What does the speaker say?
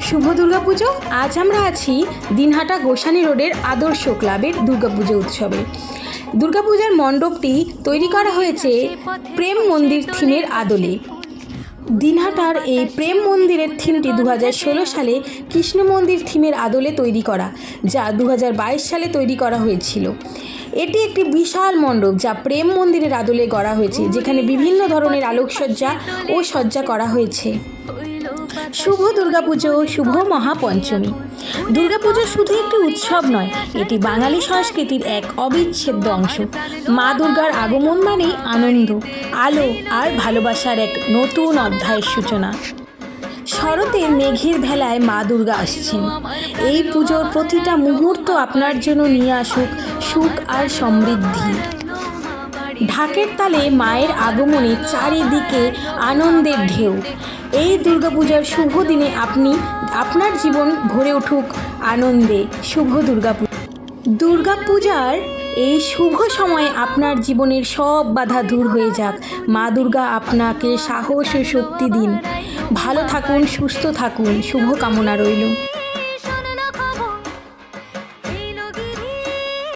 শুভ দুর্গাপুজো। আজ আমরা আছি দিনহাটা গোসানি রোডের আদর্শ ক্লাবের দুর্গাপুজো উৎসবে। দুর্গাপূজার মণ্ডপটি তৈরি করা হয়েছে প্রেম মন্দির থিমের আদলে। দিনহাটার এই প্রেম মন্দিরের থিমটি 2016 সালে কৃষ্ণ মন্দির থিমের আদলে তৈরি করা, যা 2022 সালে তৈরি করা হয়েছিল। এটি একটি বিশাল মণ্ডপ যা প্রেম মন্দিরের আদলে গড়া হয়েছে, যেখানে বিভিন্ন ধরনের আলোকসজ্জা ও সজ্জা করা হয়েছে। শুভ দুর্গাপুজো, শুভ মহাপঞ্চমী। দুর্গাপুজো শুধু একটি উৎসব নয়, এটি বাঙালি সংস্কৃতির এক অবিচ্ছেদ্য অংশ। মা দুর্গার আগমন মানেই আনন্দ, আলো আর ভালোবাসার এক নতুন অধ্যায়ের সূচনা। শরতের মেঘের ভেলায় মা দুর্গা আসছেন। এই পুজোর প্রতিটা মুহূর্ত আপনার জন্য নিয়ে আসুক সুখ আর সমৃদ্ধি। ঢাকের তালে মায়ের আগমনে চারিদিকে আনন্দের ঢেউ। এই দুর্গাপূজার শুভ দিনে আপনার জীবন ভরে উঠুক আনন্দে। শুভ দুর্গাপূজার এই শুভ সময়ে আপনার জীবনের সব বাধা দূর হয়ে যাক। মা দুর্গা আপনাকে সাহস ও শক্তি দিন। ভালো থাকুন, সুস্থ থাকুন, শুভ কামনা রইল।